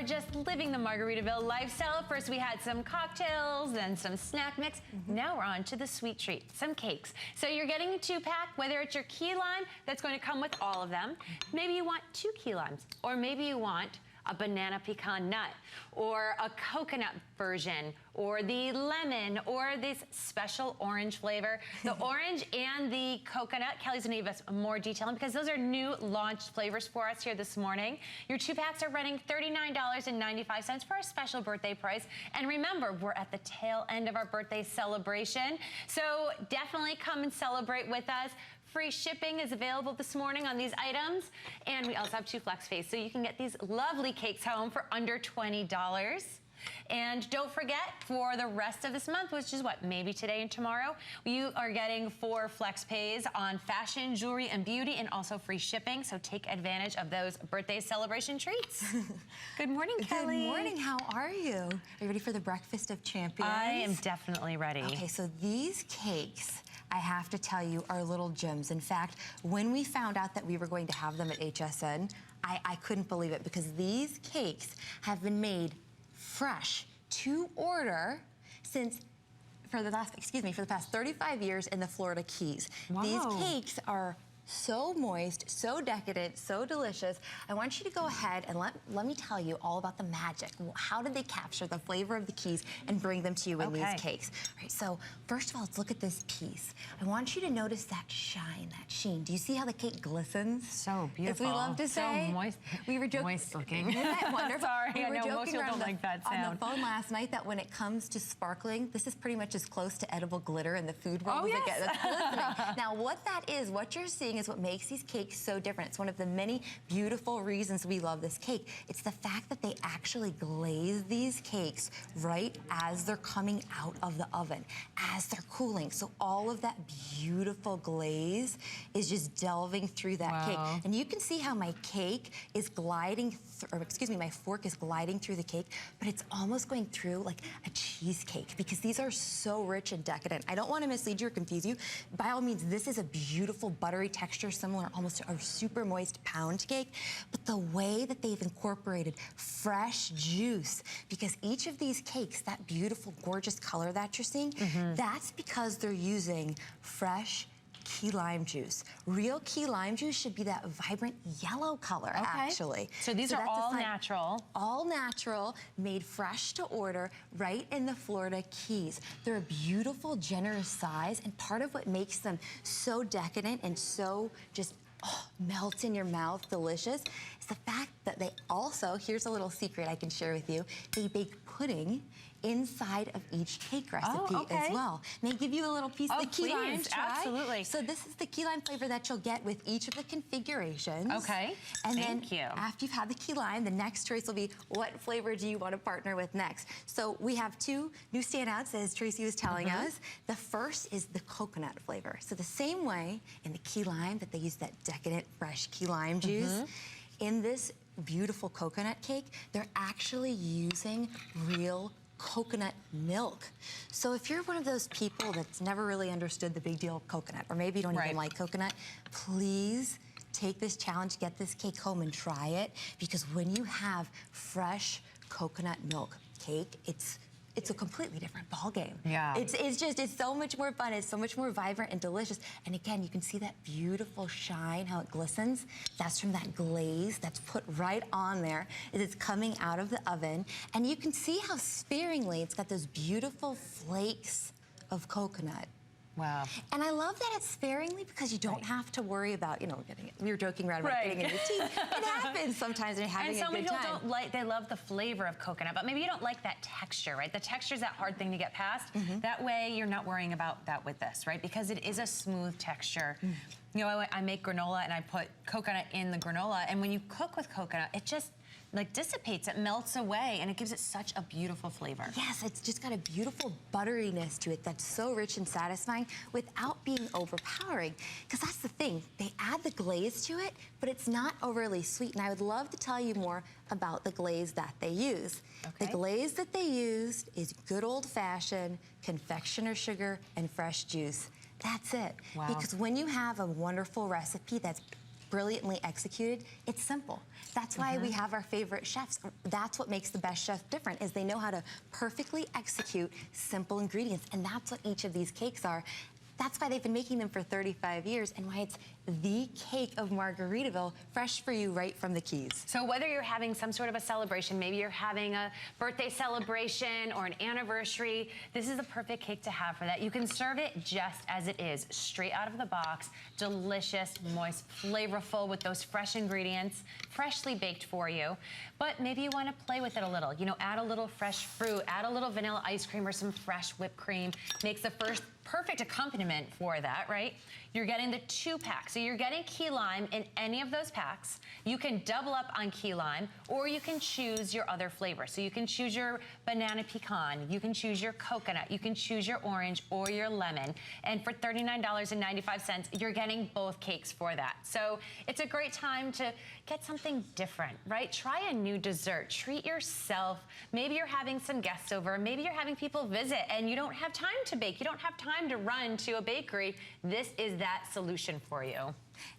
are just living the Margaritaville lifestyle. First we had some cocktails, then some snack mix. Now we're on to the sweet treat, some cakes. So you're getting a 2-pack, whether it's your key lime, that's going to come with all of them. Maybe you want 2 key limes, or maybe you want a banana pecan nut, or a coconut version, or the lemon, or this special orange flavor. The orange and the coconut, Kelly's gonna give us more detail on because those are new launched flavors for us here this morning. Your 2-packs are running $39.95 for a special birthday price. And remember, we're at the tail end of our birthday celebration. So definitely come and celebrate with us. Free shipping is available this morning on these items. And we also have 2 flex pays, so you can get these lovely cakes home for under $20. And don't forget, for the rest of this month, which is what, maybe today and tomorrow, you are getting 4 flex pays on fashion, jewelry, and beauty, and also free shipping. So take advantage of those birthday celebration treats. Good morning, Kelly. Good morning. How are you? Are you ready for the breakfast of champions? I am definitely ready. Okay, so these cakes, I have to tell you, are little gems. In fact, when we found out that we were going to have them at HSN, I couldn't believe it, because these cakes have been made fresh to order since for the past 35 years in the Florida Keys. Wow. These cakes are so moist, so decadent, so delicious. I want you to go ahead and let me tell you all about the magic. How did they capture the flavor of the keys and bring them to you in these cakes? All right, so first of all, let's look at this piece. I want you to notice that shine, that sheen. Do you see how the cake glistens? So beautiful. As we love to say. So moist. We were joking. Moist looking. Isn't that wonderful? Sorry, we I were know most joking people don't like that sound. on the phone last night that when it comes to sparkling, this is pretty much as close to edible glitter in the food world as it gets. That's glistening. Now, what that is, what you're seeing is what makes these cakes so different. It's one of the many beautiful reasons we love this cake. It's the fact that they actually glaze these cakes right as they're coming out of the oven, as they're cooling. So all of that beautiful glaze is just delving through that cake. And you can see how my cake is gliding, my fork is gliding through the cake, but it's almost going through like a cheesecake, because these are so rich and decadent. I don't want to mislead you or confuse you. By all means, this is a beautiful buttery texture, similar almost to a super moist pound cake, but the way that they've incorporated fresh juice, because each of these cakes, that beautiful, gorgeous color that you're seeing, that's because they're using fresh key lime juice. Real key lime juice should be that vibrant yellow color, actually. So these are all natural. All natural, made fresh to order, right in the Florida Keys. They're a beautiful, generous size, and part of what makes them so decadent and so just melt in your mouth, delicious, is the fact that they also, here's a little secret I can share with you, they bake pudding inside of each cake recipe as well. May I give you a little piece of the key lime? Absolutely. So this is the key lime flavor that you'll get with each of the configurations. Okay. And Thank then you. After you've had the key lime, the next choice will be, what flavor do you want to partner with next? So we have 2 new standouts, as Tracy was telling us. The first is the coconut flavor. So the same way in the key lime that they use that decadent, fresh key lime juice, in this beautiful coconut cake, they're actually using real coconut milk. So if you're one of those people that's never really understood the big deal of coconut, or maybe you don't even like coconut, please take this challenge, get this cake home and try it, because when you have fresh coconut milk cake, it's a completely different ballgame. Yeah. It's so much more fun. It's so much more vibrant and delicious. And again, you can see that beautiful shine, how it glistens. That's from that glaze that's put right on there as it's coming out of the oven. And you can see how sparingly it's got those beautiful flakes of coconut. Wow. And I love that it's sparingly, because you don't have to worry about, getting it. We were joking around about getting it in your teeth. It happens sometimes when you're having a good time. And some people don't like, they love the flavor of coconut, but maybe you don't like that texture, right? The texture is that hard thing to get past. That way you're not worrying about that with this, right? Because it is a smooth texture. You know, I make granola and I put coconut in the granola, and when you cook with coconut, it just like dissipates, it melts away, and it gives it such a beautiful flavor. Yes, it's just got a beautiful butteriness to it that's so rich and satisfying without being overpowering. Because that's the thing, they add the glaze to it, but it's not overly sweet. And I would love to tell you more about the glaze that they use. The glaze that they used is good old-fashioned confectioner sugar and fresh juice. That's it. Because when you have a wonderful recipe that's brilliantly executed, it's simple. That's why we have our favorite chefs. That's what makes the best chef different, is they know how to perfectly execute simple ingredients, and that's what each of these cakes are. That's why they've been making them for 35 years and why it's the cake of Margaritaville, fresh for you right from the Keys. So whether you're having some sort of a celebration, maybe you're having a birthday celebration or an anniversary, this is the perfect cake to have for that. You can serve it just as it is, straight out of the box, delicious, moist, flavorful with those fresh ingredients, freshly baked for you. But maybe you want to play with it a little, you know, add a little fresh fruit, add a little vanilla ice cream or some fresh whipped cream. Makes the first perfect accompaniment for that, right? You're getting the 2-pack. So you're getting key lime in any of those packs. You can double up on key lime, or you can choose your other flavor. So you can choose your banana pecan, you can choose your coconut, you can choose your orange or your lemon. And for $39.95, you're getting both cakes for that. So it's a great time to get something different, right? Try a new dessert, treat yourself. Maybe you're having some guests over, maybe you're having people visit and you don't have time to bake, you don't have time to run to a bakery. This is that solution for you.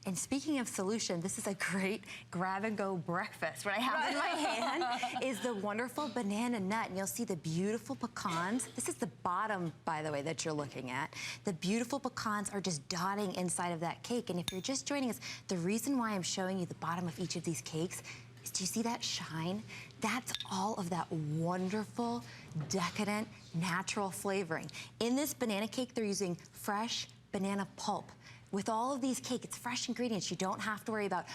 And speaking of solution, this is a great grab-and-go breakfast. What I have in my hand is the wonderful banana nut, and you'll see the beautiful pecans. This is the bottom, by the way, that you're looking at. The beautiful pecans are just dotting inside of that cake, and if you're just joining us, the reason why I'm showing you the bottom of each of these cakes is, do you see that shine? That's all of that wonderful, decadent, natural flavoring. In this banana cake, they're using fresh banana pulp. With all of these cakes, it's fresh ingredients. You don't have to worry about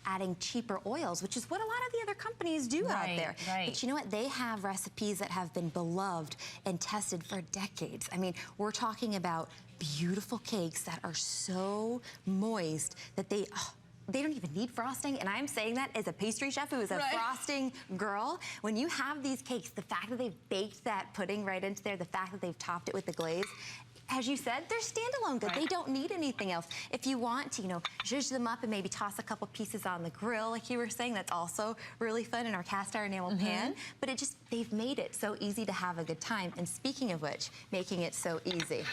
adding cheaper oils, which is what a lot of the other companies do out there. Right. But you know what? They have recipes that have been beloved and tested for decades. I mean, we're talking about beautiful cakes that are so moist that they don't even need frosting, and I'm saying that as a pastry chef who is a frosting girl. When you have these cakes, the fact that they've baked that pudding right into there, the fact that they've topped it with the glaze, as you said, they're standalone good. They don't need anything else. If you want to, you know, zhuzh them up and maybe toss a couple pieces on the grill, like you were saying, that's also really fun in our cast iron enamel pan. But it just, they've made it so easy to have a good time. And speaking of which, making it so easy.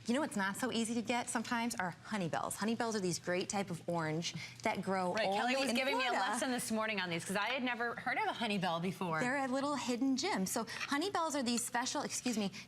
You know what's not so easy to get sometimes are honey bells. Honey bells are these great type of orange that grow only Kelly was in giving Florida. me a lesson this morning on these because I had never heard of a honey bell before. They're a little hidden gem. So honey bells are these special,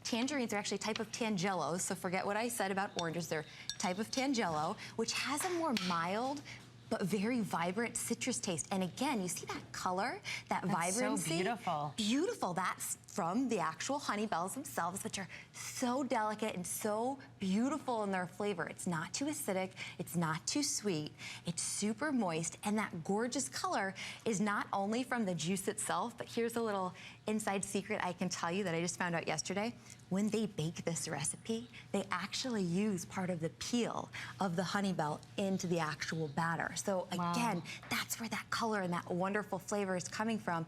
tangerines are actually a type of tangelos. So forget what I said about oranges. They're a type of tangelo, which has a more mild but very vibrant citrus taste. And again, you see that color, that vibrancy? So beautiful. Beautiful. That's from the actual honey bells themselves, which are so delicate and so beautiful in their flavor. It's not too acidic, it's not too sweet, it's super moist, and that gorgeous color is not only from the juice itself, but here's a little inside secret I can tell you that I just found out yesterday. When they bake this recipe, they actually use part of the peel of the honey bell into the actual batter. So again, that's where that color and that wonderful flavor is coming from.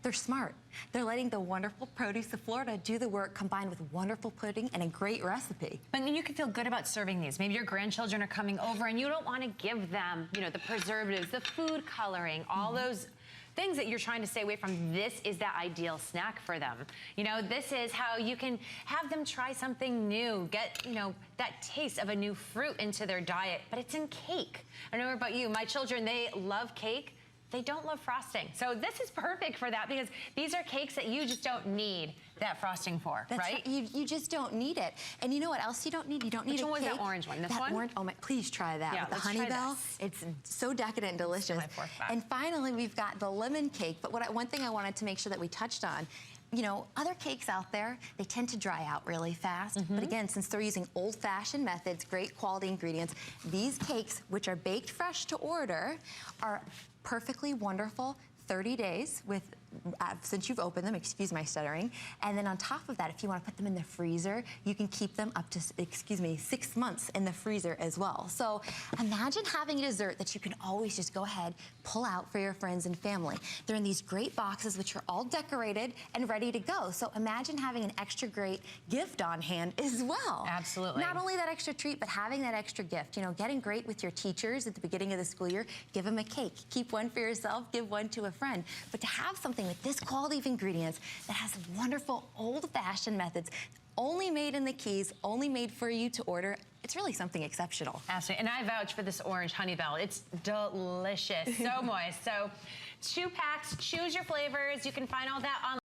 They're smart. They're letting the wonderful produce of Florida do the work, combined with wonderful pudding and a great recipe. But then you can feel good about serving these. Maybe your grandchildren are coming over and you don't want to give them, you know, the preservatives, the food coloring, all those things that you're trying to stay away from. This is that ideal snack for them. You know, this is how you can have them try something new, get, you know, that taste of a new fruit into their diet, but it's in cake. I don't know about you, my children, they love cake. They don't love frosting. So this is perfect for that because these are cakes that you just don't need that frosting for, right? You just don't need it. And you know what else you don't need? You don't need Which a one was cake. that orange one? This that one? Orange, oh my, please try that Yeah, with the let's honey try bell. this. It's so decadent and delicious. My fourth pack. And finally, we've got the lemon cake. But one thing I wanted to make sure that we touched on, you know, other cakes out there, they tend to dry out really fast. But again, since they're using old-fashioned methods, great quality ingredients, these cakes, which are baked fresh to order, are perfectly wonderful. 30 days with since you've opened them, excuse my stuttering. And then on top of that, if you want to put them in the freezer, you can keep them up to, 6 months in the freezer as well. So imagine having a dessert that you can always just go ahead, pull out for your friends and family. They're in these great boxes, which are all decorated and ready to go. So imagine having an extra great gift on hand as well. Absolutely. Not only that extra treat, but having that extra gift. You know, getting great with your teachers at the beginning of the school year, give them a cake. Keep one for yourself, give one to a friend. But to have something with this quality of ingredients that has wonderful old-fashioned methods, only made in the Keys, only made for you to order, it's really something exceptional. Absolutely, and I vouch for this orange honey velvet. It's delicious, so moist. So 2 packs, choose your flavors. You can find all that online.